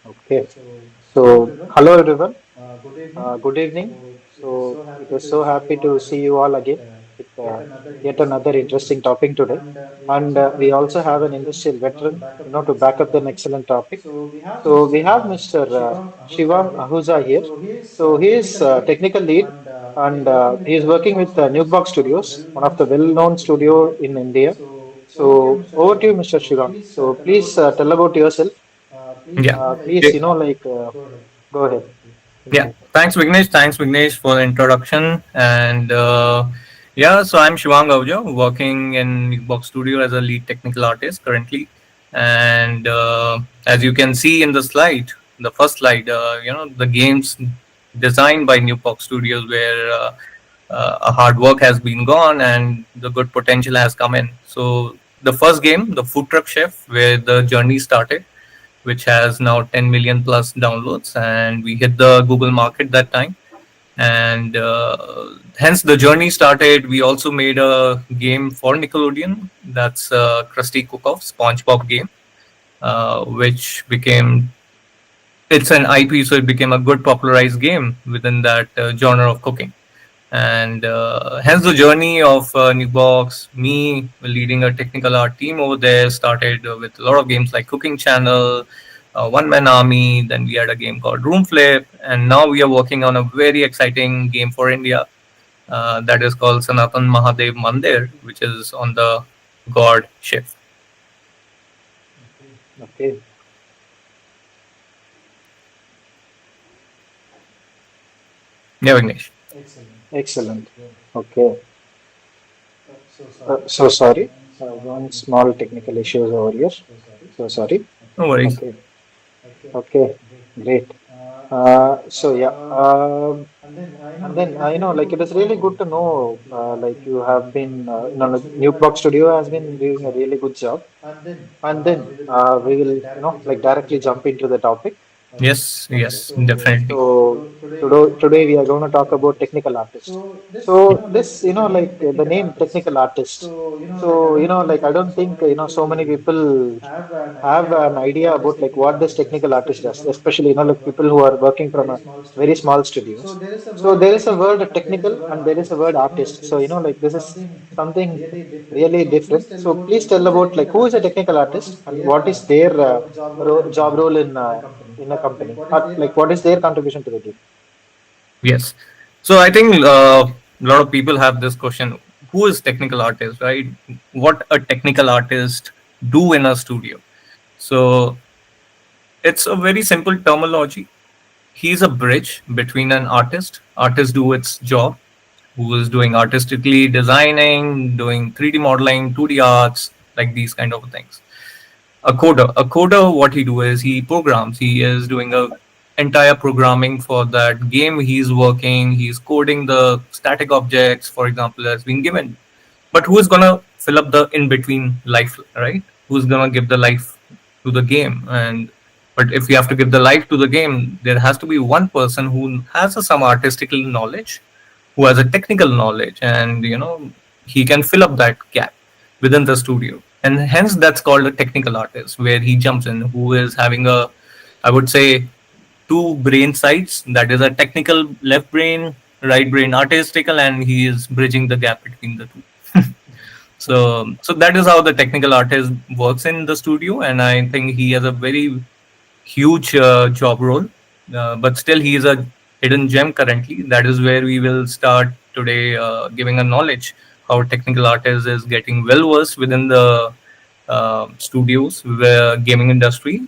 Okay. So, hello everyone. Good evening. So, it is so happy to see you all again with yet another interesting topic today. And we also have an industrial veteran, to back up an excellent topic. So, we have Mr. Shivang Ahuja here. So, he is technical lead and he is working with Nukebox Studios, one of the well-known studio in India. So, over to you, Mr. Shivang. So, please tell about yourself. Yeah. Please, Okay. go ahead. Yeah. Thanks, Vignesh, for the introduction. And yeah, so I'm Shivang Ahuja, working in Nukebox Studio as a lead technical artist currently. And as you can see in the slide, the first slide, the games designed by Nukebox Studios, where a hard work has been gone and the good potential has come in. So the first game, the Food Truck Chef, where the journey started, which has now 10 million plus downloads, and we hit the Google market that time. And hence the journey started. We also made a game for Nickelodeon, that's Krusty Cook-Off SpongeBob game, which became it's an IP, so it became a good popularized game within that genre of cooking. And hence the journey of New Box, me leading a technical art team over there, started with a lot of games like Cooking Channel, One Man Army. Then we had a game called Room Flip, and now we are working on a very exciting game for India that is called Sanatan Mahadev Mandir, which is on the god Shiv. Okay. Yeah, Vignesh. Excellent. Okay. So sorry. One small technical issues over here. So sorry. No worries. Okay. Okay. Great. So yeah. And then like it is really good to know. Like you have been, Nukebox Studio has been doing a really good job. And then we will, like directly jump into the topic. Yes, Okay. yes, definitely. So today we are going to talk about technical artist. So this, like the name technical artist. So, like I don't think, so many people have an idea about like what this technical artist does, especially, like people who are working from a very small studios. So there is a word technical and there is a word artist. So, like this is something really different. So please tell about like who is a technical artist and what is their job role in a company, or like what is their contribution to the game. Yes. So I think a lot of people have this question: who is technical artist, right? What a technical artist do in a studio? So it's a very simple terminology. He's a bridge between an artist. Artists do its job, who is doing artistically designing, doing 3D modeling, 2D arts, like these kind of things. A coder, what he do is he programs. He is doing a entire programming for that game he's working. He's coding the static objects, for example, that's been given. But who is gonna fill up the in between life, right? Who's gonna give the life to the game? And but if you have to give the life to the game, there has to be one person who has some artistical knowledge, who has a technical knowledge, and he can fill up that gap within the studio. And hence that's called a technical artist, where he jumps in, who is having a, I would say, two brain sides. That is a technical left brain, right brain artistical, and he is bridging the gap between the two. So that is how the technical artist works in the studio, and I think he has a very huge job role. But still, he is a hidden gem currently. That is where we will start today, giving a knowledge how technical artist is getting well versed within the studios, the gaming industry.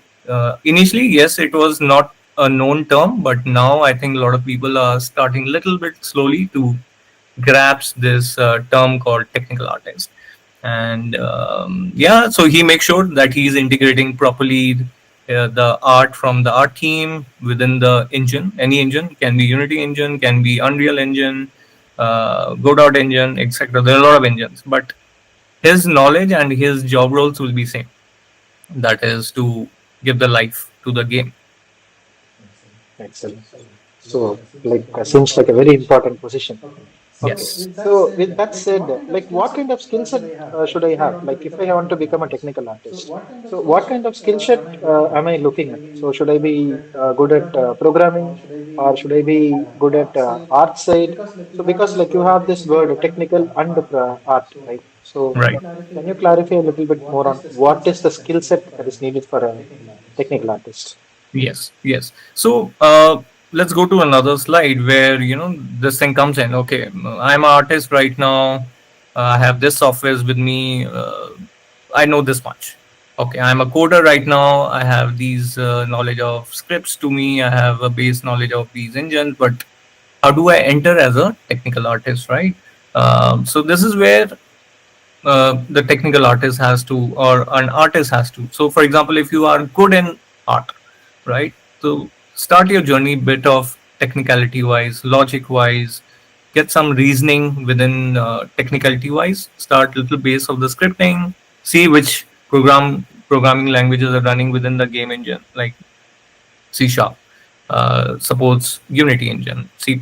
Initially, yes, it was not a known term, but now I think a lot of people are starting little bit slowly to grasp this term called technical artist. And yeah, so he makes sure that he's integrating properly the art from the art team within the engine. Any engine can be Unity engine, can be Unreal engine, Godot engine, etc. There are a lot of engines, but his knowledge and his job roles will be same. That is to give the life to the game. Excellent. So like seems like a very important position. Okay. Yes. So with that said, like what kind of skill set should I have? Like if I want to become a technical artist, so what kind of skill set am I looking at? So should I be good at programming, or should I be good at art side? So because like you have this word technical and art, right? So Right. can you clarify a little bit more on what is the skill set that is needed for a technical artist? Yes, yes. So let's go to another slide where this thing comes in. Okay, I'm an artist right now. I have this software with me. I know this much. Okay, I'm a coder right now. I have these knowledge of scripts to me. I have a base knowledge of these engines. But how do I enter as a technical artist, right? So this is where the technical artist has to, or an artist has to. So, for example, if you are good in art, right? So, start your journey bit of technicality wise, logic wise, get some reasoning within technicality wise. Start little base of the scripting. See which programming languages are running within the game engine, like C Sharp supports Unity engine. C++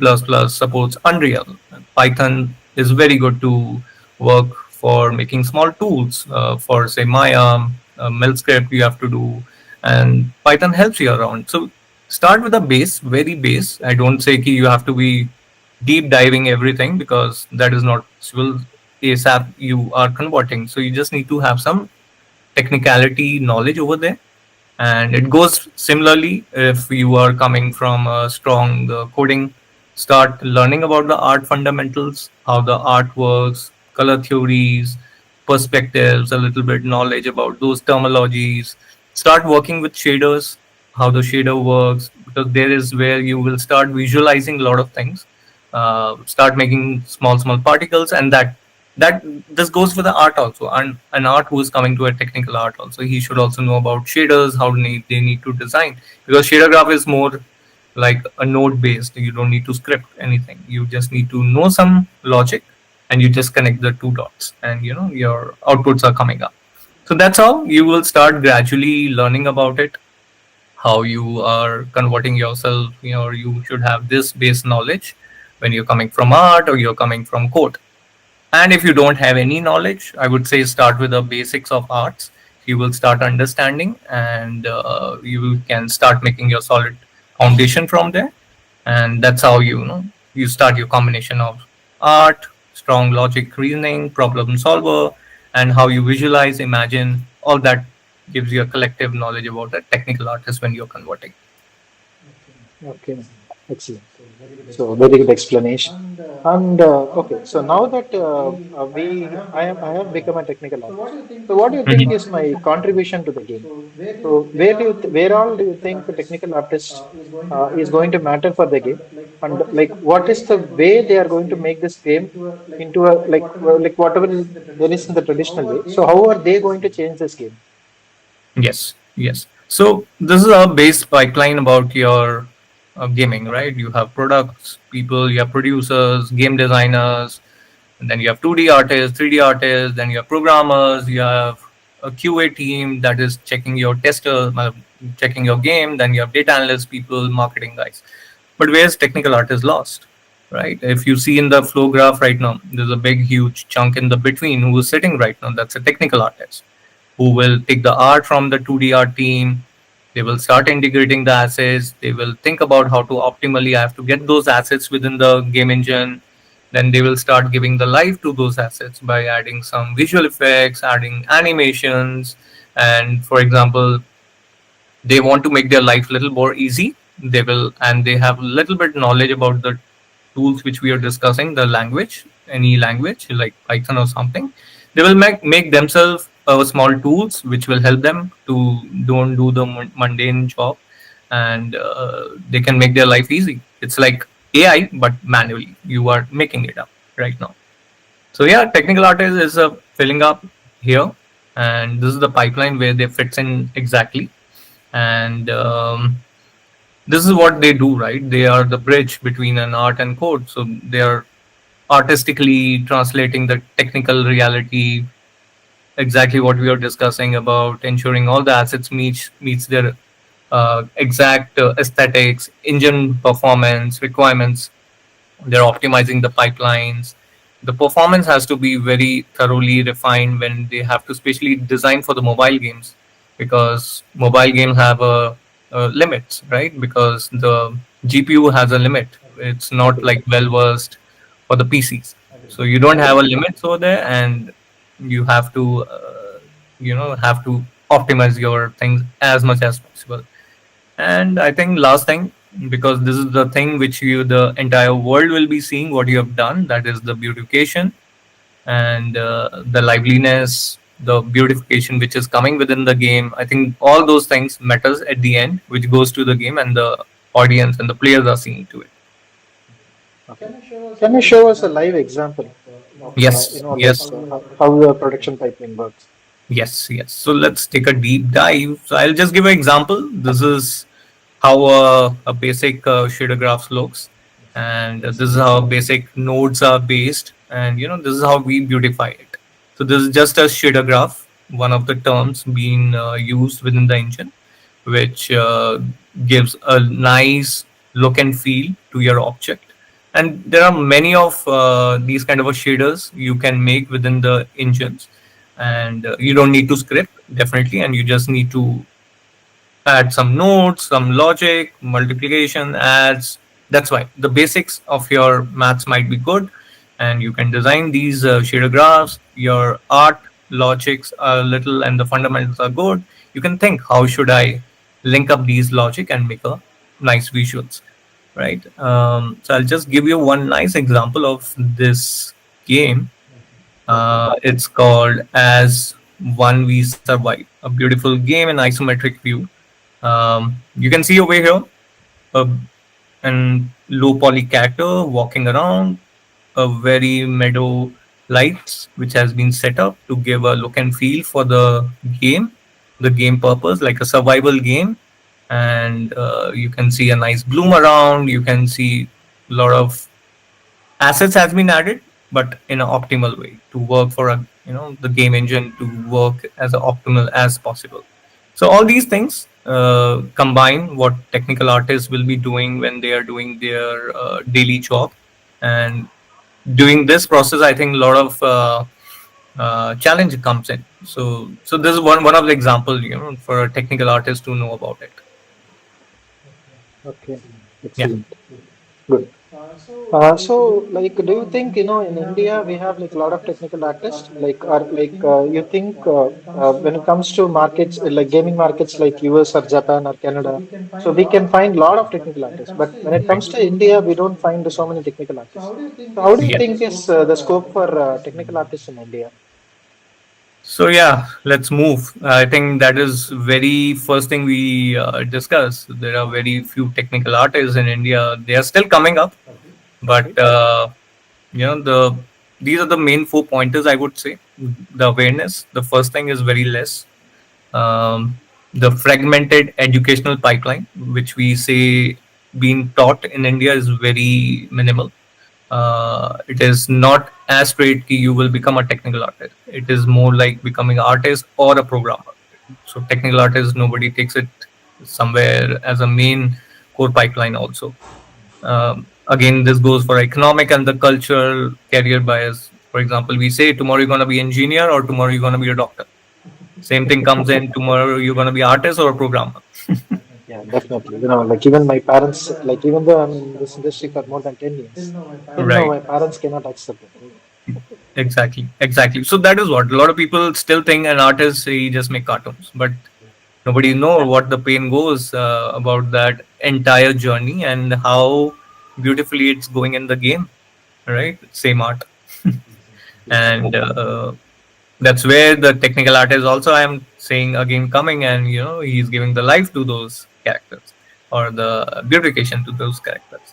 supports Unreal. Python is very good to work for making small tools for say Maya, Mel script you have to do, and Python helps you around. So start with a base, very base. I don't say ki you have to be deep diving everything because that is not civil ASAP you are converting. So you just need to have some technicality knowledge over there, and it goes similarly if you are coming from a strong coding. Start learning about the art fundamentals, how the art works, color theories, perspectives, a little bit knowledge about those terminologies. Start working with shaders, how the shader works, because there is where you will start visualizing a lot of things. Start making small particles, and that this goes for the art also, and an art who is coming to a technical art also, he should also know about shaders, how they need to design, because shader graph is more like a node based. You don't need to script anything, you just need to know some logic, and you just connect the two dots, and your outputs are coming up. So that's how you will start gradually learning about it, how you are converting yourself. You should have this base knowledge when you're coming from art or you're coming from code. And if you don't have any knowledge, I would say start with the basics of arts. You will start understanding, and you can start making your solid foundation from there. And that's how you start your combination of art, strong logic reasoning, problem solver, and how you visualize, imagine. All that gives you a collective knowledge about a technical artist when you're converting. Okay, excellent. So very good explanation. And okay, so now that I have become a technical artist. So what do you think is my contribution to the game? So where all do you think a technical artist is going to matter for the game? And like what is the way they are going to make this game into a like whatever there is in the traditional way. So how are they going to change this game? Yes, yes. So this is a base pipeline about your gaming, right? You have products, people, you have producers, game designers, and then you have 2D artists, 3D artists, then you have programmers, you have a QA team that is checking your tester, checking your game, then you have data analysts, people, marketing guys. But where's technical artists lost, right? If you see in the flow graph right now, there's a big, huge chunk in the between who is sitting right now. That's a technical artist who will take the art from the 2D art team. They will start integrating the assets. They will think about how to optimally I have to get those assets within the game engine. Then they will start giving the life to those assets by adding some visual effects, adding animations, and for example, they want to make their life a little more easy. They will, and they have a little bit knowledge about the tools which we are discussing, the language, any language like Python or something. They will make themselves small tools which will help them to don't do the mundane job, and they can make their life easy. It's like AI but manually you are making it up right now. So yeah, technical artist is filling up here, and this is the pipeline where they fits in exactly. And this is what they do, right? They are the bridge between an art and code. So they are artistically translating the technical reality, exactly what we are discussing about ensuring all the assets meets their exact aesthetics, engine performance requirements. They're optimizing the pipelines. The performance has to be very thoroughly refined when they have to specially design for the mobile games, because mobile games have a limits, right? Because the GPU has a limit. It's not Agree. like well versed for the PCs. So you don't have Agree. a limit over there, and you have to have to optimize your things as much as possible. And I think last thing, because this is the thing which the entire world will be seeing what you have done, that is the beautification and the liveliness, the beautification which is coming within the game. I think all those things matters at the end, which goes to the game and the audience and the players are seeing to it. Okay. Can you show us a live example of, Yes, like yes. how the production pipeline works? Yes, yes. So let's take a deep dive. So I'll just give an example. This is how a basic shader graphs looks, and this is how basic nodes are based, and this is how we beautify it. So this is just a shader graph, one of the terms being used within the engine, which gives a nice look and feel to your object. And there are many of these kind of a shaders you can make within the engines, and you don't need to script definitely, and you just need to add some nodes, some logic, multiplication, adds. That's why the basics of your maths might be good, and you can design these shader graphs. Your art logics are little, and the fundamentals are good. You can think, how should I link up these logic and make a nice visuals, right? So I'll just give you one nice example of this game. Okay. It's called As One We Survive, a beautiful game in isometric view. You can see over here a and low poly character walking around, a very meadow lights which has been set up to give a look and feel for game, the game purpose, like a survival game. And you can see a nice bloom around. You can see a lot of assets has been added, but in an optimal way to work for the game engine to work as optimal as possible. So all these things combine what technical artists will be doing when they are doing their daily job, and during this process, I think a lot of challenge comes in. So this is one of the example, for a technical artist to know about it. Okay. Yeah. Excellent. Good. So, like, do you think, in India we have like a lot of technical artists? Like, are like you think when it comes to markets like gaming markets like US or Japan or Canada, so we can find a lot of technical artists. But when it comes to India, we don't find so many technical artists. So, how do you Yeah. think is the scope for technical artists in India? So yeah, let's move. I think that is very first thing we discuss. There are very few technical artists in India. They are still coming up, but Agree. the these are the main four pointers I would say. The awareness. The first thing is very less. The fragmented educational pipeline, which we say being taught in India, is very minimal. It is not as straight कि you will become a technical artist. It is more like becoming an artist or a programmer. So technical artist, nobody takes it somewhere as a main core pipeline also. Again, this goes for economic and the cultural career bias. For example, we say tomorrow you're going to be engineer or tomorrow you're going to be a doctor. Same thing comes in tomorrow you're going to be artist or a programmer. Yeah, definitely. Like even my parents, like even though I'm in this industry for more than 10 years, till now Right. my parents cannot accept it. Exactly. Exactly. So that is what a lot of people still think an artist he just make cartoons, but nobody know what the pain goes about that entire journey and how beautifully it's going in the game, right? Same art. And that's where the technical artist also I'm saying again coming, and he's giving the life to those characters or the beautification to those characters.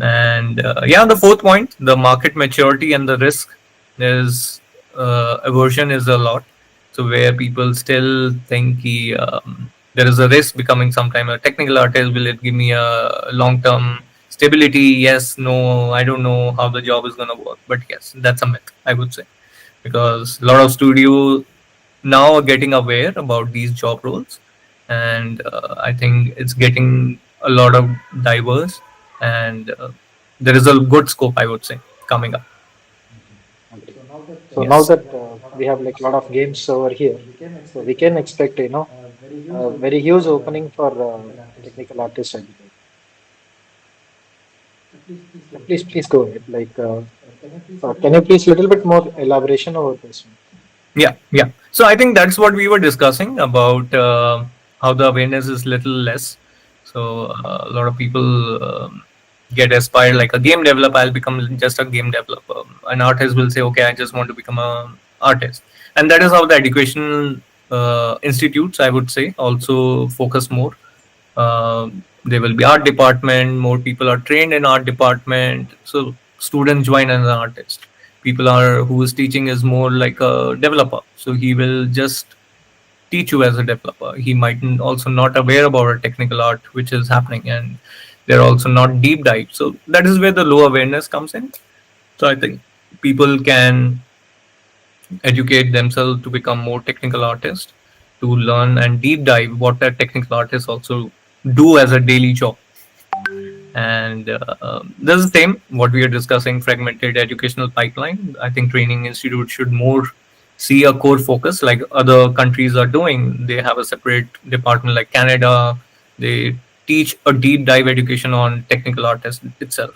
And yeah, the fourth point, the market maturity and the risk is aversion is a lot. So where people still think there is a risk becoming sometime a technical artist. Will it give me a long term stability? Yes, no, I don't know how the job is gonna work. But yes, that's a myth, I would say, because a lot of studio now are getting aware about these job roles, and I think it's getting a lot of diverse, and there is a good scope, I would say, coming up. Agree. So now Yes. that we have like a lot of games over here, so we can expect, a very huge opening for technical artists, I believe. Please go ahead. Can you please little bit more elaboration over this one? Yeah, yeah. So I think that's what we were discussing about, how the awareness is little less. So a lot of people get aspired like a game developer. I'll become just a game developer. An artist will say, okay, I just want to become a artist, and that is how the educational institutes, I would say, also focus more. There will be art department. More people are trained in art department, so students join as an artist. People are who is teaching is more like a developer, so he will just teach you as a developer. He might also not aware about a technical art which is happening, and they're also not deep dive. So that is where the low awareness comes in. So I think people can educate themselves to become more technical artists, to learn and deep dive what a technical artist also do as a daily job. And this is the same what we are discussing, fragmented educational pipeline. I think training institute should more see a core focus like other countries are doing. They have a separate department like Canada. They teach a deep dive education on technical artists itself.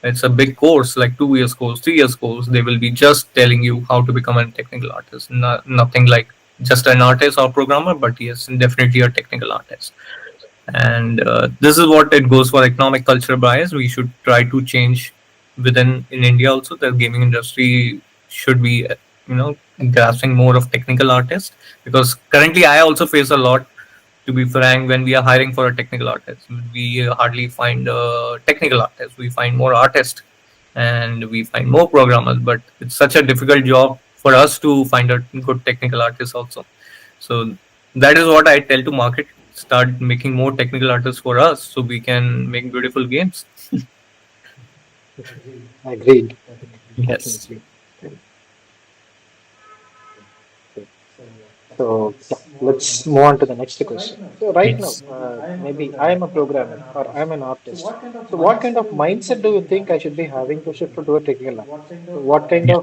It's a big course, like 2 years course, 3 years course. They will be just telling you how to become a technical artist. Nothing like just an artist or programmer, but yes, definitely a technical artist. And this is what it goes for economic culture bias. We should try to change within in India also. The gaming industry should be, grasping more of technical artists, because currently I also face a lot. To be frank, when we are hiring for a technical artist, we hardly find a technical artist. We find more artists and we find more programmers, but it's such a difficult job for us to find a good technical artist also. So that is what I tell to market. Start making more technical artists for us so we can make beautiful games. Agreed. Yes. Definitely. Okay. So yeah, let's move on to the next question. So right now, Yes. maybe I am a programmer or I'm an artist. So what kind of mindset do you think I should be having to shift to a technical art? So Yeah.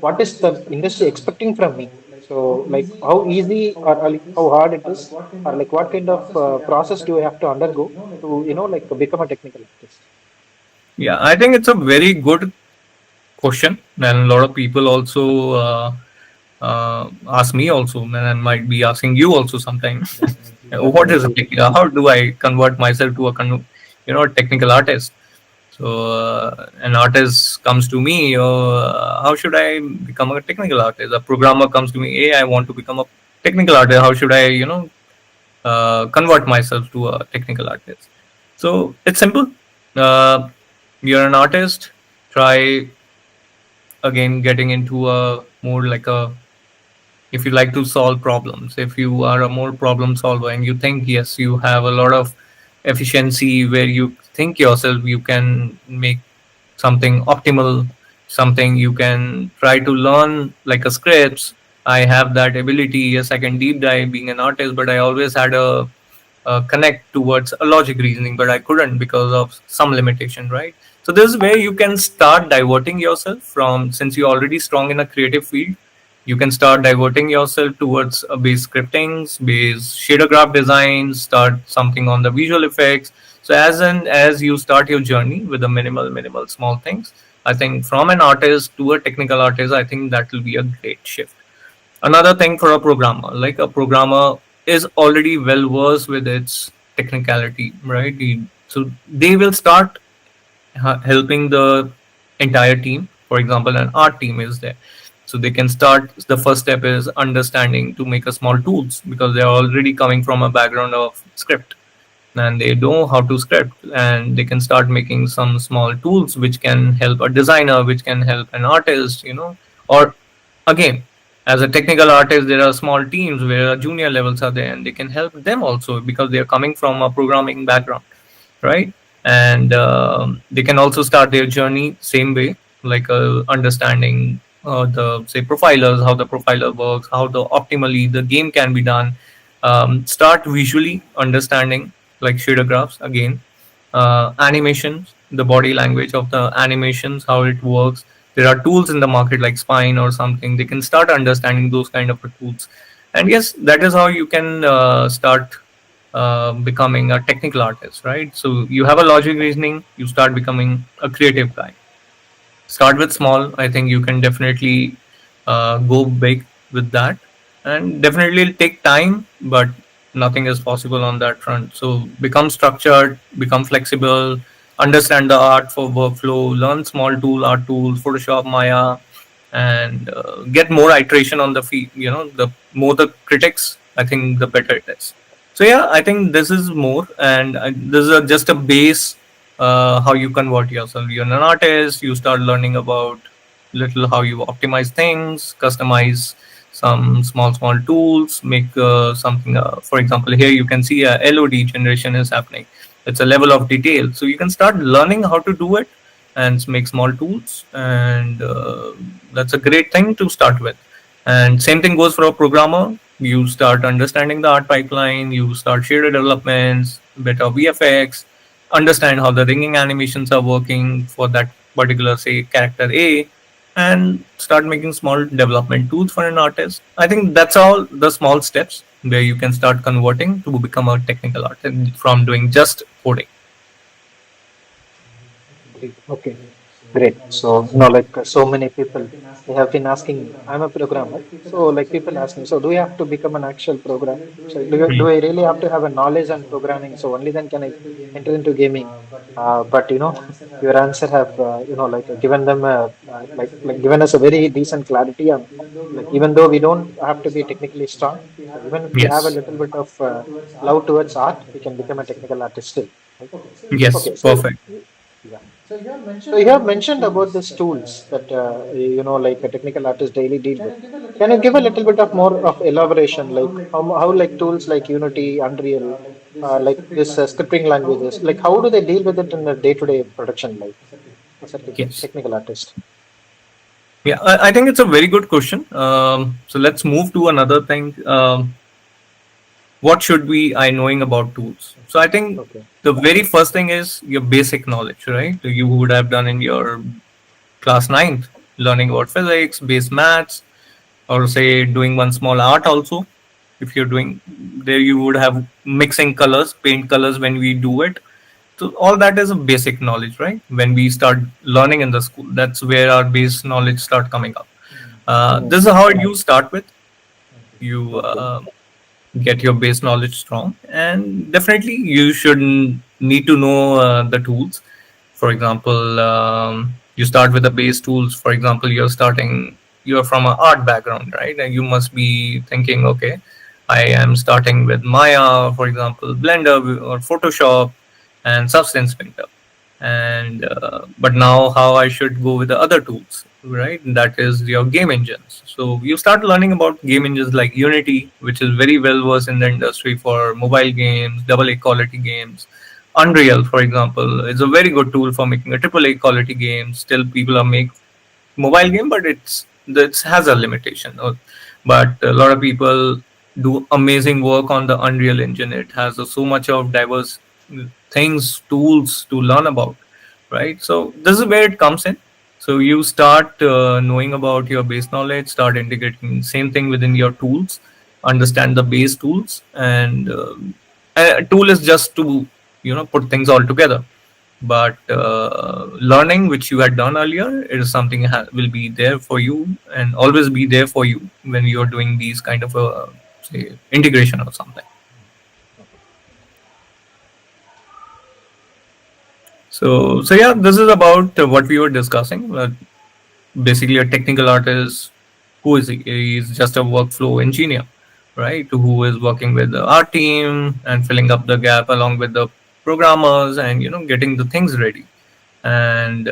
what is the industry expecting from me? So like how easy or like how hard it is, or like what kind of process do I have to undergo to like become a technical artist? Yeah, I think it's a very good question, and a lot of people also ask me also, and might be asking you also sometimes. What is a Definitely. technical? How do I convert myself to a technical artist? So an artist comes to me, how should I become a technical artist? A programmer comes to me, hey, I want to become a technical artist. How should I, convert myself to a technical artist? So it's simple. Uh, you're an artist. Try again getting into a more like a, if you like to solve problems, if you are a more problem solver and you think yes you have a lot of efficiency where you think yourself you can make something optimal, something you can try to learn like a scripts. I have that ability, yes, I can deep dive being an artist, but I always had a connect towards a logic reasoning, but I couldn't because of some limitation, right? So this is where you can start diverting yourself from, since you're already strong in a creative field, you can start diverting yourself towards base scriptings, base shader graph design, start something on the visual effects. So as you start your journey with the minimal small things, I think from an artist to a technical artist, I think that will be a great shift. Another thing for a programmer, like a programmer is already well versed with its technicality, right? So they will start helping the entire team. For example, an art team is there, so they can start. The first step is understanding to make a small tools, because they're already coming from a background of script and they know how to script, and they can start making some small tools which can help a designer, which can help an artist, or again, as a technical artist, there are small teams where junior levels are there and they can help them also because they are coming from a programming background, right? And they can also start their journey same way, like understanding the say profilers, how the profiler works, how the optimally the game can be done. Start visually understanding like shader graphs again, animations, the body language of the animations, how it works. There are tools in the market like Spine or something. They can start understanding those kind of tools, and yes, that is how you can start becoming a technical artist, right? So you have a logic reasoning, you start becoming a creative guy. Start with small. I think you can definitely go big with that, and definitely it'll take time, but nothing is possible on that front. So become structured, become flexible, understand the art for workflow, learn small art tools, Photoshop, Maya, and get more iteration on the feed. The more the critics, I think the better it is. So yeah, I think this is more, and this is just a base. How you convert yourself. You're an artist. You start learning about little how you optimize things, customize some small tools, make something. For example, here you can see a LOD generation is happening. It's a level of detail, so you can start learning how to do it and make small tools, and that's a great thing to start with. And same thing goes for a programmer. You start understanding the art pipeline, you start shader developments, better VFX, understand how the ringing animations are working for that particular, say, character A, and start making small development tools for an artist. I think that's all the small steps where you can start converting to become a technical artist from doing just coding. Okay, great. So, like so many people, they have been asking me, I'm a programmer. So, like people ask me, so do you have to become an actual programmer? So, do I really have to have a knowledge on programming? So, only then can I enter into gaming? But, your answer have, given them, given us a very decent clarity. Like, even though we don't have to be technically strong, so even if we have a Yes. little bit of love towards art, we can become a technical artist still. Right? Yes. Okay, so Perfect. yeah. So you have mentioned about these tools that like a technical artist daily deal with. Can you give a little bit of more of elaboration, like how like tools like Unity, Unreal, like this scripting languages, like how do they deal with it in the day-to-day production life as a Yes. technical artist? Yeah, I think it's a very good question. So let's move to another thing. What should we I knowing about tools? So I think Okay. the very first thing is your basic knowledge, right? You would have done in your class ninth, learning about physics, base maths, or say doing one small art also. If you're doing there, you would have mixing colors, paint colors when we do it. So all that is a basic knowledge, right? When we start learning in the school, that's where our base knowledge start coming up. Hmm. This is how you start with. You Okay. get your base knowledge strong, and definitely you should need to know the tools. For example, you start with the base tools. For example, you're from an art background, right? And you must be thinking, okay, I am starting with Maya, for example, Blender or Photoshop and Substance Painter. And but now how I should go with the other tools, right? That is your game engines. So you start learning about game engines like Unity, which is very well versed in the industry for mobile games, double A quality games. Unreal, for example, is a very good tool for making a triple A quality game. Still, people are make mobile game, but it has a limitation. But a lot of people do amazing work on the Unreal Engine. It has so much of diverse things, tools to learn about, right? So this is where it comes in. So you start knowing about your base knowledge, start integrating same thing within your tools, understand the base tools, and a tool is just to put things all together. But learning which you had done earlier, it is something will be there for you and always be there for you when you're doing these kind of say integration or something. So yeah, this is about what we were discussing. Basically, a technical artist, who is he? He's just a workflow engineer, right? Who is working with our team and filling up the gap along with the programmers and getting the things ready. And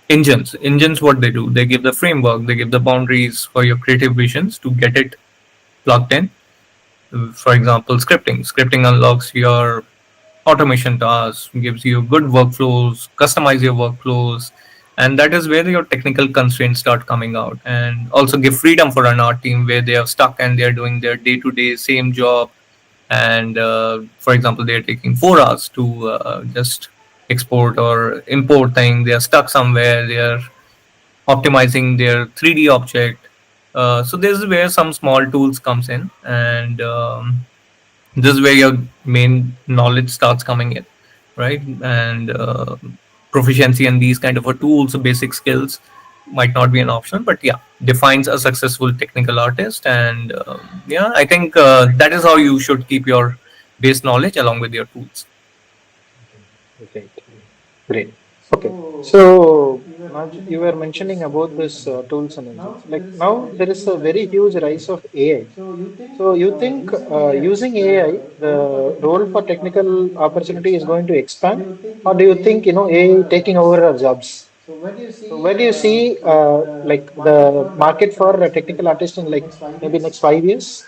engines, what they do, they give the framework, they give the boundaries for your creative visions to get it plugged in. For example, scripting unlocks your automation tasks, gives you good workflows, customize your workflows, and that is where your technical constraints start coming out, and also give freedom for an art team where they are stuck and they're doing their day-to-day same job. And for example, they're taking 4 hours to just export or import thing. They are stuck somewhere. They are optimizing their 3D object. So this is where some small tools comes in, and this is where your main knowledge starts coming in, right? And proficiency and these kind of a tools, basic skills might not be an option, but yeah, defines a successful technical artist. And yeah, I think that is how you should keep your base knowledge along with your tools. Great. Great. Okay. So now you were mentioning about this tools and engines. Like now there is a very huge rise of AI. So you think using AI, the role for technical opportunity is going to expand, or do you think AI taking over our jobs? So where do you see like the market for a technical artist in like maybe next 5 years?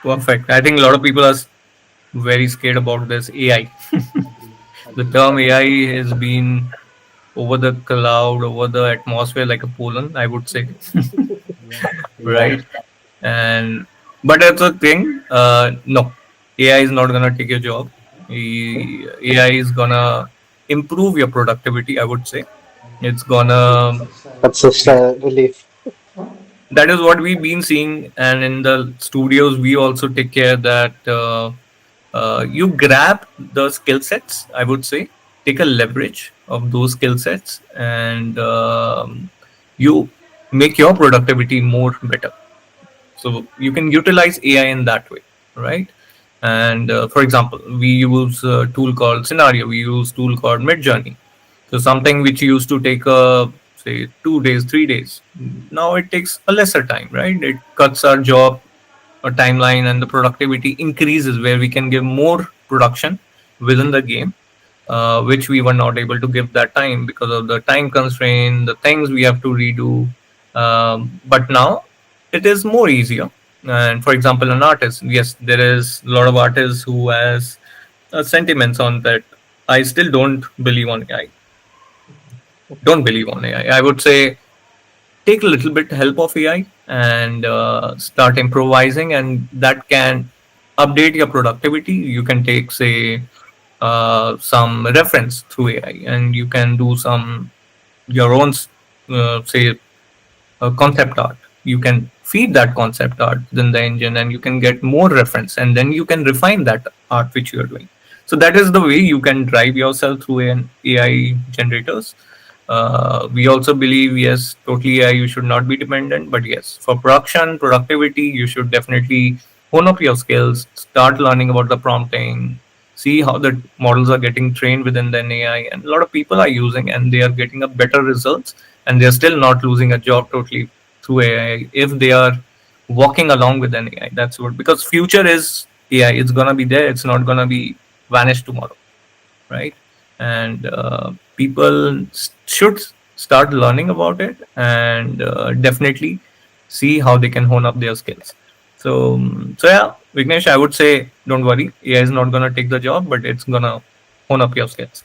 Perfect. I think a lot of people are very scared about this AI. The Agree. term AI has been over the cloud, over the atmosphere like a pollen, I would say. Yeah. Right? And but that's the thing. No, AI is not gonna take your job. AI is gonna improve your productivity. I would say it's gonna. That's just a relief. That is what we've been seeing, and in the studios, we also take care that you grab the skill sets. I would say take a leverage of those skill sets, and you make your productivity more better. So you can utilize AI in that way, right? And for example, we use a tool called Scenario. We use tool called Midjourney. So something which used to take say 2 days, 3 days, now it takes a lesser time, right? It cuts our job or timeline, and the productivity increases where we can give more production within the game, which we were not able to give that time because of the time constraint, the things we have to redo. But now it is more easier. And for example, an artist, yes, there is a lot of artists who has sentiments on that. I still don't believe on AI. Don't believe on AI. I would say take a little bit help of AI and start improvising, and that can update your productivity. You can take, say, some reference through AI, and you can do some your own, say, concept art. You can feed that concept art within the engine, and you can get more reference, and then you can refine that art which you are doing. So that is the way you can drive yourself through an AI generators. We also believe, yes, totally AI, you should not be dependent, but yes, for production, productivity, you should definitely hone up your skills, start learning about the prompting, see how the models are getting trained within the AI. And a lot of people are using, and they are getting a better results, and they're still not losing a job totally through AI if they are walking along with an AI. That's what, because future is AI. It's gonna be there. It's not gonna be vanished tomorrow, right? And people should start learning about it, and definitely see how they can hone up their skills. So yeah, Vignesh, I would say don't worry. AI is not gonna take the job, but it's gonna hone up your skills.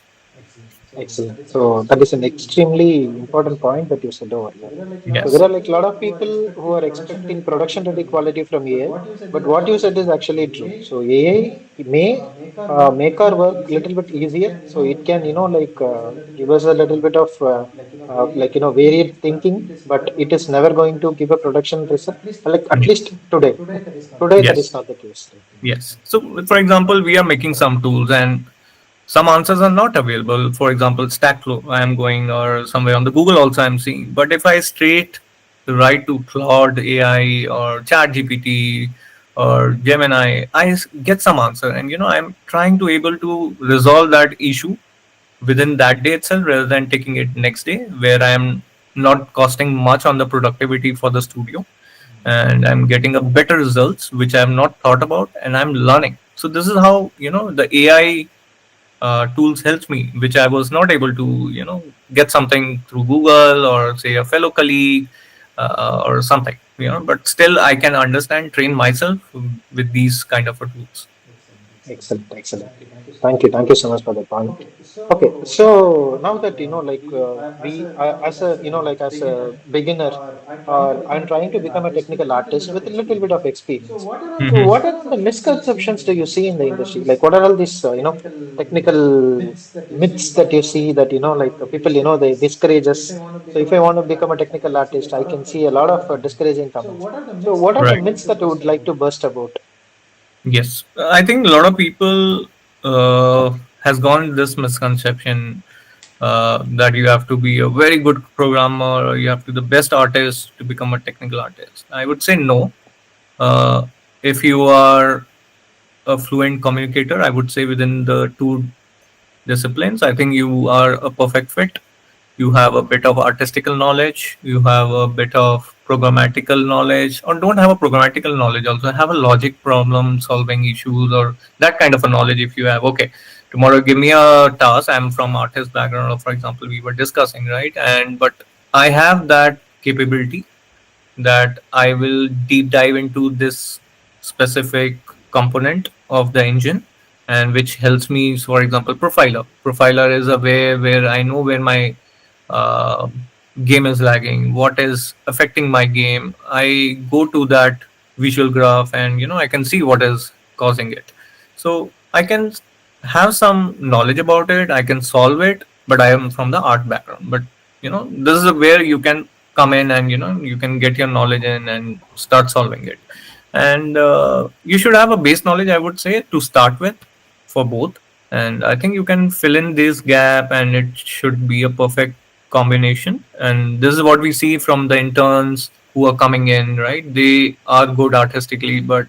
Excellent. So that is an extremely important point that you said over here. So there Yes. are like a lot of people who are expecting production ready quality from AI, but what you said is actually true. So AI may make our work a little bit easier. So it can, like give us a little bit of like varied thinking, but it is never going to give a production result. Like at Mm. least today. Today that Yes. is not the case. Yes. So, for example, we are making some tools, and some answers are not available. For example, Stackflow, I am going, or somewhere on the Google also I'm seeing. But if I straight write to Claude AI or ChatGPT or Gemini, get some answer, and I'm trying to able to resolve that issue within that day itself rather than taking it next day, where I am not costing much on the productivity for the studio, and I'm getting a better results which I have not thought about, and I'm learning. So this is how the AI tools helps me, which I was not able to get something through Google or say a fellow colleague, or something, but still I can understand, train myself with these kind of tools. Excellent, excellent. Thank you so much for the point. Okay, so now that like we as a like as a beginner, or I'm trying to become a technical artist with a little bit of experience. So, Hmm. what are all the misconceptions do you see in the industry? Like, what are all these technical myths that you see that like people they discourage us. So, if I want to become a technical artist, I can see a lot of discouraging comments. So, what are the Right. myths that you would like to burst about? Yes, I think a lot of people has gone this misconception that you have to be a very good programmer or you have to be the best artist to become a technical artist. I would say no. Uh, if you are a fluent communicator, I would say within the two disciplines, I think you are a perfect fit. You have a bit of artistical knowledge, you have a bit of programmatical knowledge, or don't have a programmatical knowledge, also have a logic problem solving issues or that kind of a knowledge. If you have, okay, tomorrow give me a task, I'm from artist background, or for example we were discussing, right? And but I have that capability that I will deep dive into this specific component of the engine, and which helps me. So for example, profiler. Profiler is a way where I know where my uh, game is lagging, what is affecting my game. I go to that visual graph, and I can see what is causing it. So I can have some knowledge about it. I can solve it, but I am from the art background. But this is where you can come in, and you can get your knowledge in and start solving it. And you should have a base knowledge, I would say, to start with for both. And I think you can fill in this gap, and it should be a perfect combination. And this is what we see from the interns who are coming in, right? They are good artistically, but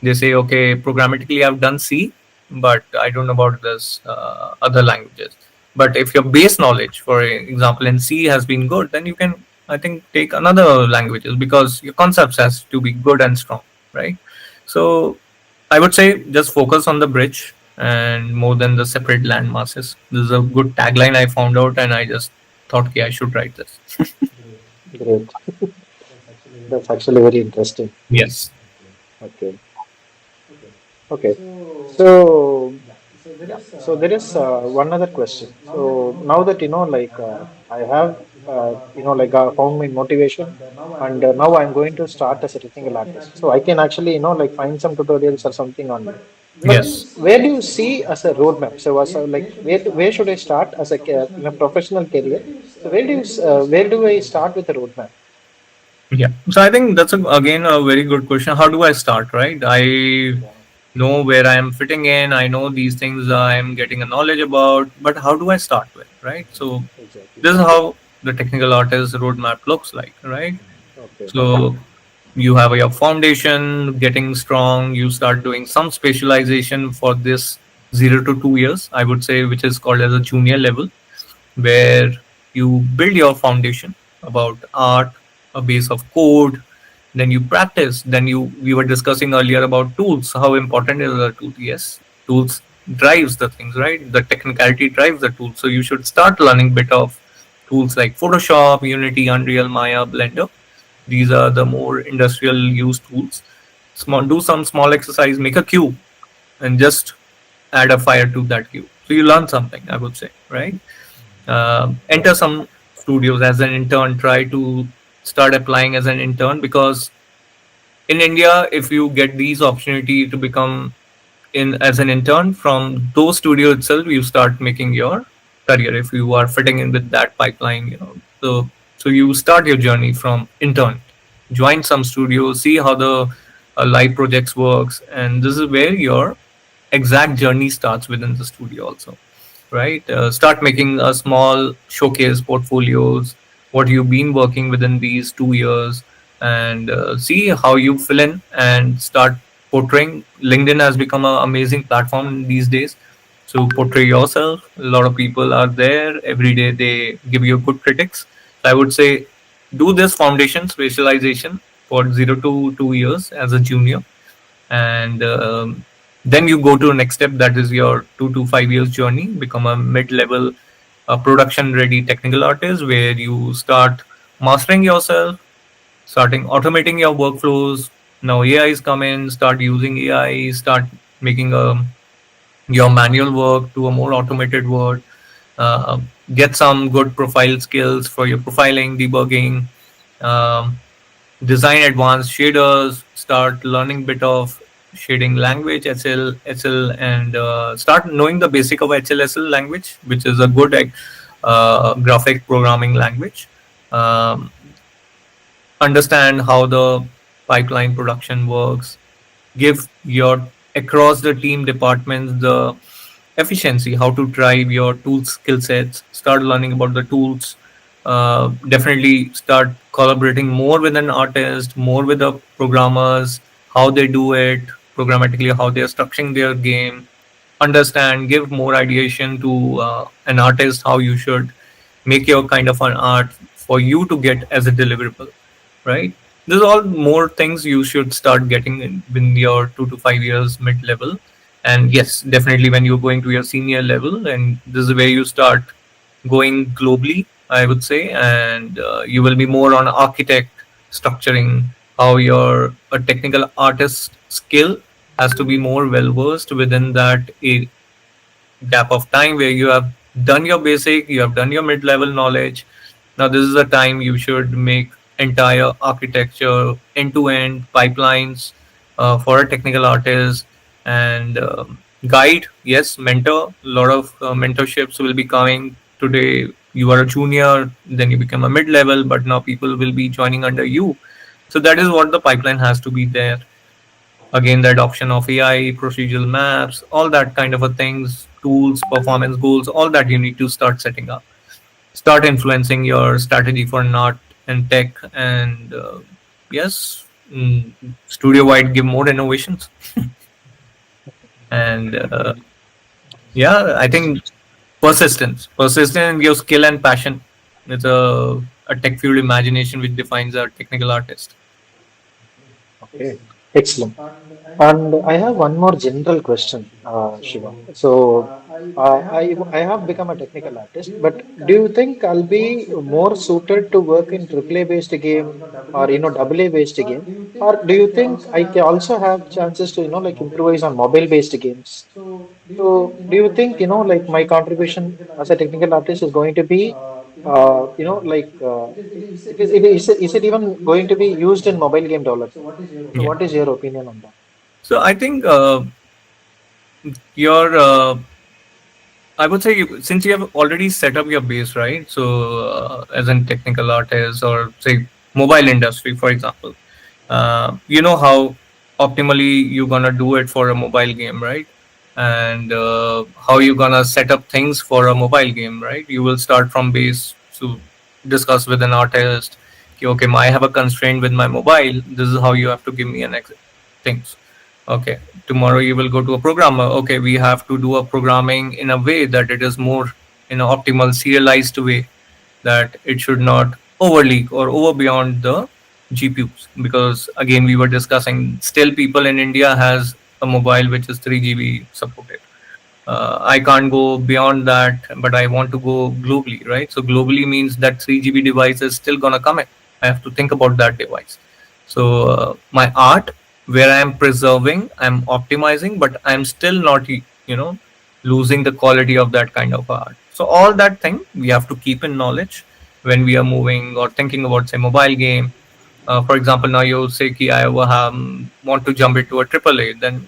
they say, okay, programmatically I've done C, but I don't know about this other languages. But if your base knowledge, for example, in C has been good, then you can, I think, take another languages, because your concepts has to be good and strong, right? So I would say just focus on the bridge and more than the separate land masses. This is a good tagline I found out, and I just thought, okay, I should write this. Great. That's actually very interesting. Yes. Okay. Okay. So, yeah. So there is one other question. So now that like I have like found my motivation, and now I'm going to start as a technical artist. So I can actually like find some tutorials or something online. But Yes. where do you see as a roadmap? So as a, like where should I start as a professional career? So where do I start with a roadmap? Yeah. So I think that's again a very good question. How do I start, right? I Yeah, know where I am fitting in. I know these things I am getting a knowledge about, but how do I start with, right? So exactly. this is how the technical artist roadmap looks like, right? Okay. So you have your foundation getting strong. You start doing some specialization for this 0 to 2 years, I would say, which is called as a junior level, where you build your foundation about art, a base of code, then you practice. Then we were discussing earlier about tools, how important is a tool. Yes, tools drives the things, right? The technicality drives the tool. So you should start learning bit of tools like Photoshop, Unity, Unreal, Maya, Blender. These are the more industrial use tools. Do some small exercise, make a cube, and just add a fire to that cube. So you learn something, I would say, right? Enter Yeah. some studios as an intern. Try to start applying as an intern, because in India, if you get these opportunity to become in as an intern from those studio itself, you start making your career if you are fitting in with that pipeline. So you start your journey from intern, join some studio, see how the live projects works, and this is where your exact journey starts within the studio also, right? Start making a small showcase portfolios, what you've been working within these 2 years, and see how you fill in and start portraying. LinkedIn has become an amazing platform these days. So portray yourself. A lot of people are there every day. They give you good critics. So I would say do this foundation specialization for 0 to 2 years as a junior, and then you go to the next step, that is your 2 to 5 years journey, become a mid-level production ready technical artist, where you start mastering yourself, starting automating your workflows. Now AIs come in, start using AI, start making a your manual work to a more automated work. uh, get some good profile skills for your profiling, debugging, um, design advanced shaders, start learning bit of shading language, SL, and start knowing the basic of HLSL language, which is a good graphic programming language. Um, understand how the pipeline production works, give your across the team departments the efficiency, how to drive your tool skill sets, start learning about the tools. Definitely start collaborating more with an artist, more with the programmers, how they do it programmatically, how they are structuring their game. Understand, give more ideation to an artist, how you should make your kind of an art for you to get as a deliverable, right? There's all more things you should start getting in your 2 to 5 years mid level. And yes, definitely when you're going to your senior level, and this is where you start going globally, I would say, and you will be more on architect structuring, how your a technical artist skill has to be more well versed within that gap of time where you have done your basic, you have done your mid-level knowledge. Now this is the time you should make entire architecture, end-to-end pipelines for a technical artist, and guide. Yes, mentor. A lot of mentorships will be coming. Today you are a junior, then you become a mid-level, but now people will be joining under you. So that is what the pipeline has to be there. Again, the adoption of AI, procedural maps, all that kind of a things, tools, performance goals, all that you need to start setting up, start influencing your strategy for not and tech, and yes, studio wide give more innovations. And yeah, I think persistence gives skill and passion. It's a tech fueled imagination which defines a technical artist. Okay, excellent. And I have one more general question, Shiva. So, I have become a technical artist, but do you think I'll be more suited to work in AAA based game or AA based game, or do you think I can also have chances to like improvise on mobile based games? So, do you think like my contribution as a technical artist is going to be like is it even going to be used in mobile game development? So, Yeah. what is your opinion on that? So I think your I would say since you have already set up your base, right? So, as a technical artist or say mobile industry, for example, you know how optimally you're gonna do it for a mobile game, right? And how you're gonna set up things for a mobile game, right? You will start from base to discuss with an artist. Okay, I have a constraint with my mobile. This is how you have to give me an things. Okay, tomorrow you will go to a programmer. Okay, we have to do a programming in a way that it is more in an optimal serialized way, that it should not overleak or over beyond the GPUs, because again we were discussing, still people in India has a mobile which is 3 GB supported. I can't go beyond that, but I want to go globally, right? So globally means that 3 GB device is still gonna come in. I have to think about that device. So my art, where I'm preserving, I'm optimizing, but I'm still not, losing the quality of that kind of art. So all that thing we have to keep in knowledge when we are moving or thinking about say mobile game. For example, now you say ki I want to jump into a AAA, then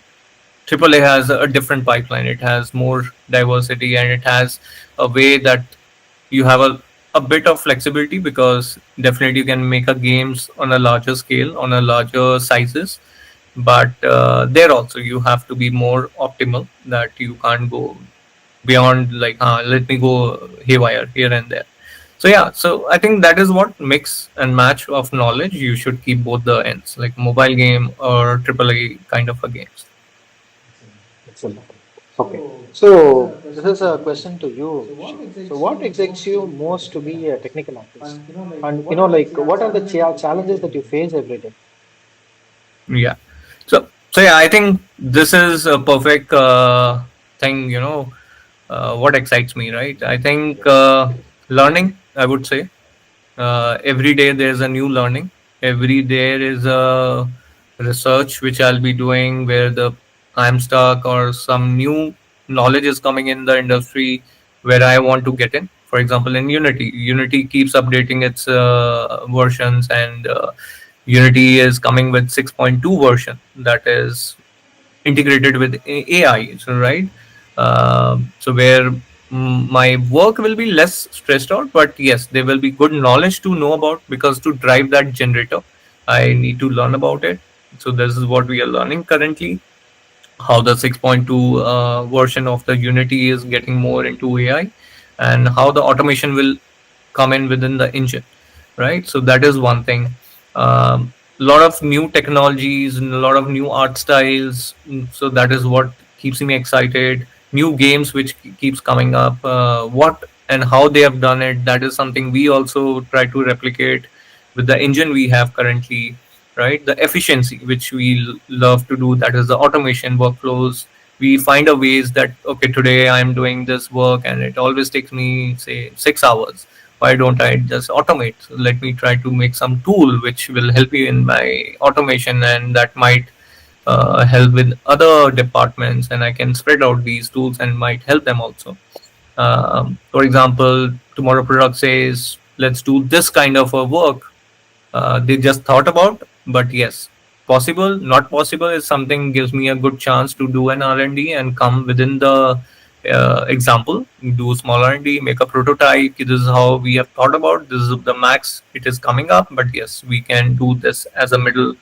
AAA has a different pipeline. It has more diversity, and it has a way that you have a bit of flexibility, because definitely you can make a games on a larger scale, on a larger sizes. But there also you have to be more optimal, that you can't go beyond like let me go haywire here and there. So yeah, so I think that is what mix and match of knowledge. You should keep both the ends, like mobile game or AAA kind of a games. Excellent. Okay. So this is a question to you, Shiva. So what excites you most to be a technical artist? And like what are the challenges that you face every day? Yeah. So yeah, I think this is a perfect thing. What excites me, right? I think learning. I would say every day there's a new learning. Every day is a research which I'll be doing where the I'm stuck or some new. knowledge is coming in the industry where I want to get in. For example, in Unity keeps updating its versions, and Unity is coming with 6.2 version that is integrated with AI, so right? So where my work will be less stressed out, but yes, there will be good knowledge to know about, because to drive that generator, I need to learn about it. So this is what we are learning currently, how the 6.2 version of the Unity is getting more into AI, and how the automation will come in within the engine, right? So that is one thing. A lot of new technologies and a lot of new art styles. So that is what keeps me excited. New games which keeps coming up. What and how they have done it. That is something we also try to replicate with the engine we have currently, right? The efficiency which we love to do. That is the automation workflows. We find a ways that okay, today I'm doing this work and it always takes me say 6 hours. Why don't I just automate? So let me try to make some tool which will help you in my automation, and that might help with other departments, and I can spread out these tools and might help them also. For example, tomorrow product says let's do this kind of a work, they just thought about. But yes, possible not possible is something gives me a good chance to do an R&D and come within the example, do small R&D, make a prototype. This is how we have thought about, this is the max it is coming up, but yes, we can do this as a middle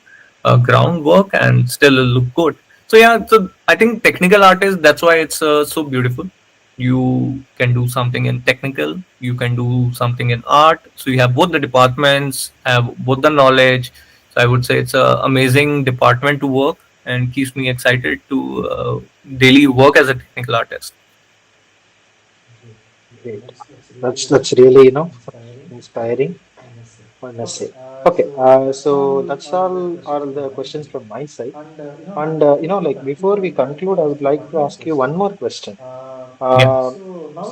groundwork and still look good. So yeah, so I think technical artist, that's why it's so beautiful. You can do something in technical, you can do something in art, so you have both the departments, have both the knowledge. So I would say it's a amazing department to work, and keeps me excited to daily work as a technical artist. Great. That's really, inspiring. I must say. Okay, so that's all the questions from my side. And like before we conclude, I would like to ask you one more question. Yeah. Uh,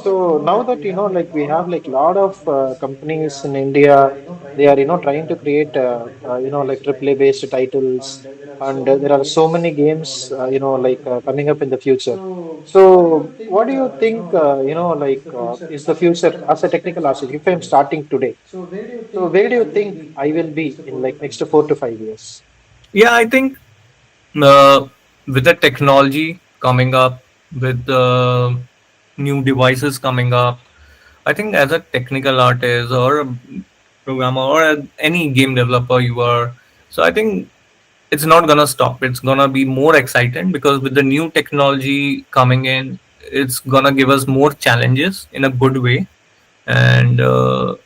so now that like we have like lot of companies in India, they are trying to create like AAA based titles, and there are so many games like coming up in the future. So what do you think is the future as a technical artist? If I'm starting today, so where do you think I will be in like next 4 to 5 years? Yeah, I think uh, with the technology coming up, with the new devices coming up, I think as a technical artist or a programmer or any game developer you are, so I think it's not gonna stop. It's gonna be more exciting, because with the new technology coming in, it's gonna give us more challenges in a good way. And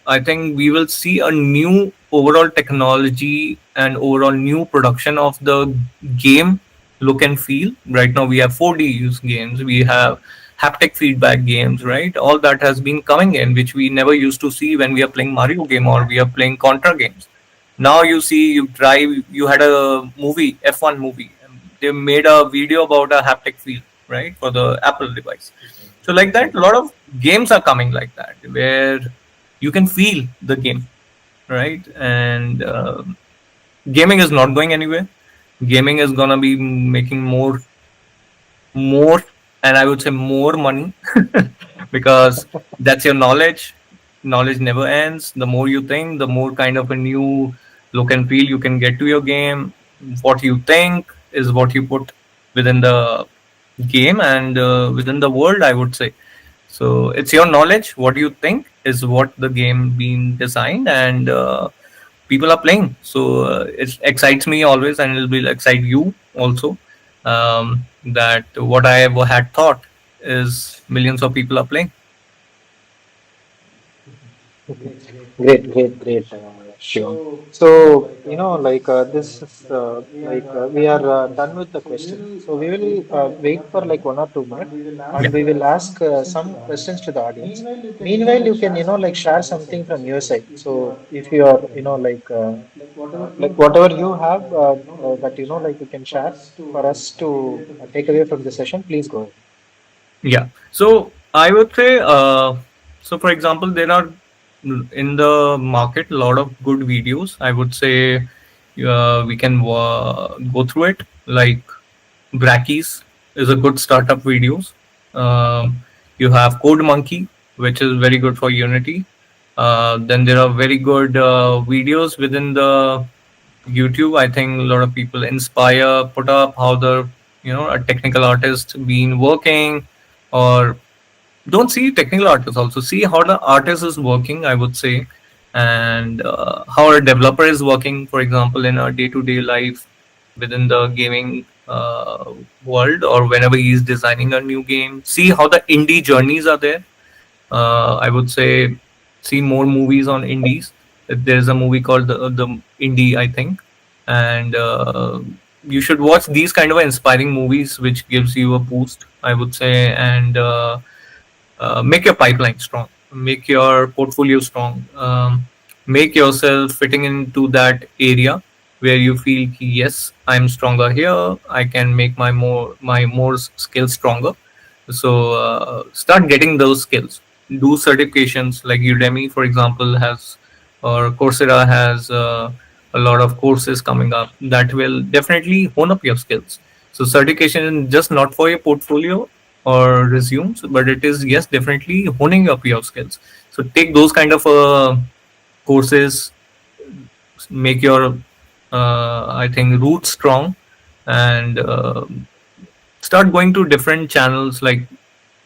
I think we will see a new overall technology and overall new production of the game look and feel. Right now we have 4D use games, we have haptic feedback games, right? All that has been coming in, which we never used to see when we are playing Mario game or we are playing Contra games. Now you see, you drive, you had a movie, F1 movie, they made a video about a haptic feel, right, for the Apple device. So like that, a lot of games are coming like that, where you can feel the game, right? And gaming is not going anywhere. Gaming is gonna be making more, and I would say more money, because that's your knowledge. Knowledge never ends. The more you think, the more kind of a new look and feel you can get to your game. What you think is what you put within the game and within the world, I would say. So it's your knowledge. What you think is what the game being designed, and people are playing. So it excites me always, and it will excite you also. That what I ever had thought is millions of people are playing. Great, great, great, Shivang. So, like this is like we are done with the question. So we will wait for like 1 or 2 minutes, Yeah. and we will ask some questions to the audience. Meanwhile, you can, like share something from your side. So if you are, like whatever you have that, like you can share for us to take away from the session, please go ahead. Yeah. So I would say, so for example, there are in the market a lot of good videos. I would say we can go through it. Like Brackies is a good startup videos. You have Code Monkey, which is very good for Unity. Then there are very good videos within the YouTube. I think a lot of people inspire, put up how the a technical artist been working, or don't see technical artists also see how the artist is working, I would say, and how a developer is working, for example, in a day-to-day life within the gaming world, or whenever he is designing a new game, see how the indie journeys are there. I would say see more movies on indies. There's a movie called the Indie, I think, and you should watch these kind of inspiring movies, which gives you a boost, I would say, and make your pipeline strong, make your portfolio strong, make yourself fitting into that area where you feel yes, I'm stronger here, I can make my more skills stronger. So start getting those skills, do certifications like Udemy, for example, has, or Coursera has a lot of courses coming up that will definitely hone up your skills. So certification is just not for your portfolio or resumes, but it is, yes, definitely honing up your skills. So take those kind of courses, make your I think roots strong, and start going to different channels like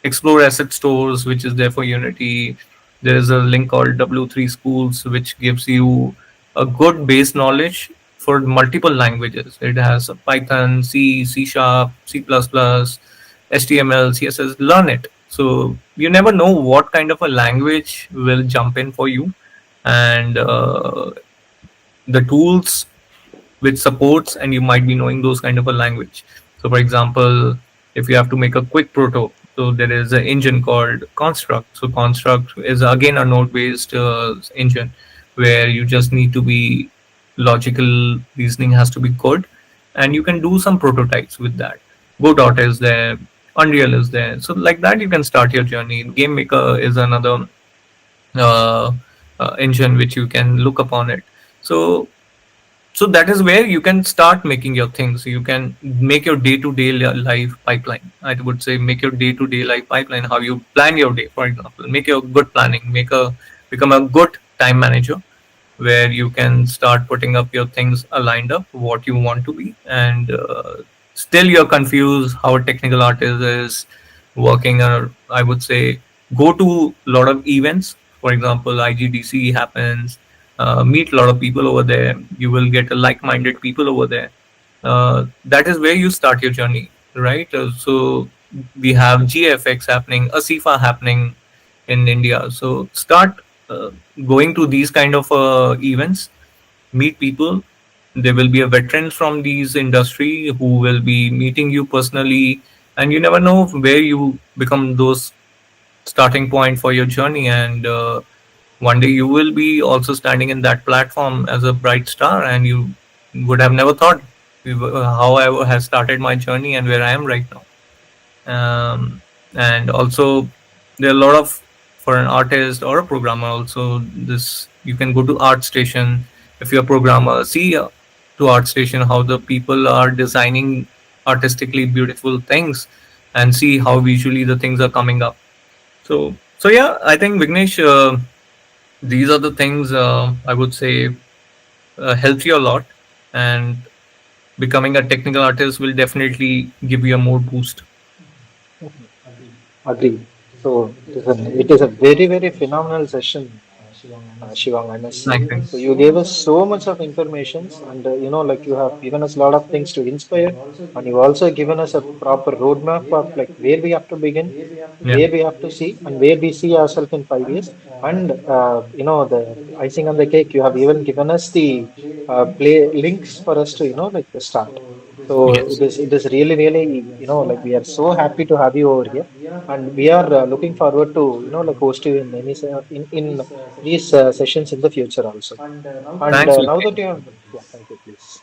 Explore Asset Stores, which is there for Unity. There is a link called W3 Schools, which gives you a good base knowledge for multiple languages. It has Python, C, C Sharp, C++, HTML, CSS. Learn it. So you never know what kind of a language will jump in for you, and the tools which supports, and you might be knowing those kind of a language. So for example, if you have to make a quick proto, so there is an engine called construct. So construct is again a node based engine, where you just need to be logical reasoning has to be good, and you can do some prototypes with that. Godot is there, Unreal is there, so like that you can start your journey. Game Maker is another uh, engine which you can look upon it. So that is where you can start making your things. You can make your day-to-day life pipeline. I would say make your day-to-day life pipeline, how you plan your day, for example. Make your good planning, become a good time manager, where you can start putting up your things aligned up what you want to be, and still you're confused how a technical artist is working. Or I would say go to a lot of events, for example IGDC happens, meet a lot of people over there, you will get a like-minded people over there. That is where you start your journey, right? So we have GFX happening, ASIFA happening in India. So start uh, going to these kind of events, meet people. There will be a veteran from these industry who will be meeting you personally, and you never know where you become those starting point for your journey. And one day you will be also standing in that platform as a bright star, and you would have never thought how I have started my journey and where I am right now. And also there are a lot of, for an artist or a programmer also, this you can go to ArtStation. If you're a programmer, see to ArtStation how the people are designing artistically beautiful things, and see how visually the things are coming up. So yeah, I think Vignesh, these are the things I would say helps you a lot, and becoming a technical artist will definitely give you a more boost. Agree. So it is a very, very phenomenal session, Shivang, I must say. Thanks. So you gave us so much of informations, and like you have given us a lot of things to inspire, and you've also given us a proper roadmap of like where we have to begin, Yeah. where we have to see, and where we see ourselves in 5 years. And the icing on the cake, you have even given us the play links for us to like to start. So Yes. it is really really like we are so happy to have you over here, and we are looking forward to like host you in in these sessions in the future also. And Thanks, now that Vignesh. you have, yeah, thank you, please.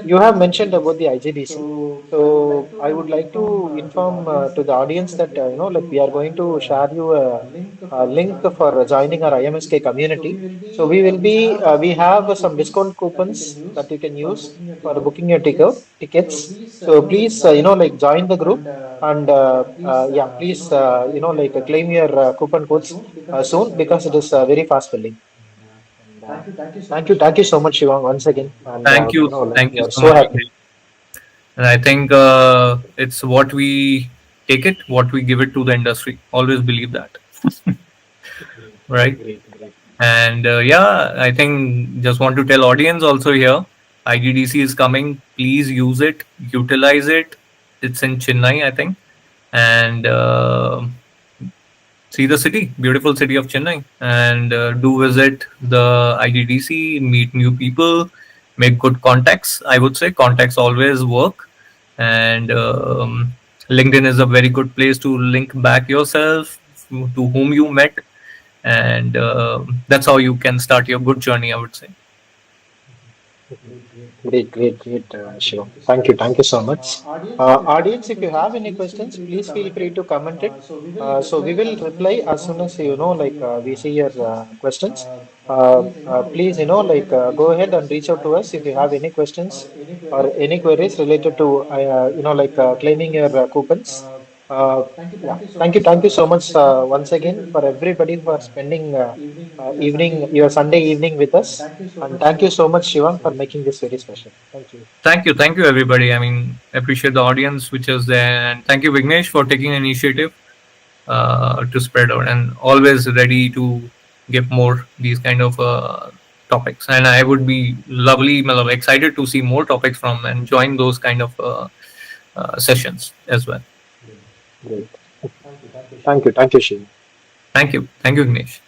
You have mentioned about the IGDC. So I would like to inform to the audience that like we are going to share you a link for joining our IMSK community. So we have some discount coupons that you can use for booking your tickets. So please like join the group and yeah, please claim your coupon codes soon because it is very fast filling. And thank you so much, Shivang, once again. And like Thank we you are so so much. happy. And I think it's what we take it, what we give it to the industry. Always believe that, right? Great, great. And yeah, I think just want to tell audience also here, IGDC is coming. Please use it, utilize it. It's in Chennai, I think, and see the city, beautiful city of Chennai, and do visit the IGDC, meet new people, make good contacts. I would say contacts always work, and LinkedIn is a very good place to link back yourself to whom you met, and that's how you can start your good journey, I would say. Great, great, great, Shivam. Thank you so much. Audience, if you have any questions, please feel free to comment it. So we will reply as soon as like we see your questions. Please, go ahead and reach out to us if you have any questions or any queries related to, like claiming your coupons. Yeah, thank you so much once again for everybody for spending your Sunday evening with us. And thank you so much, Shivang, for making this very special. Thank you. Thank you, everybody. I mean, appreciate the audience which is there, and thank you, Vignesh, for taking initiative to spread out, and always ready to give more these kind of topics. And I would be lovely, excited to see more topics from and join those kind of sessions as well. Great. Thank you. Thank you, Shivang. Thank you, Vignesh.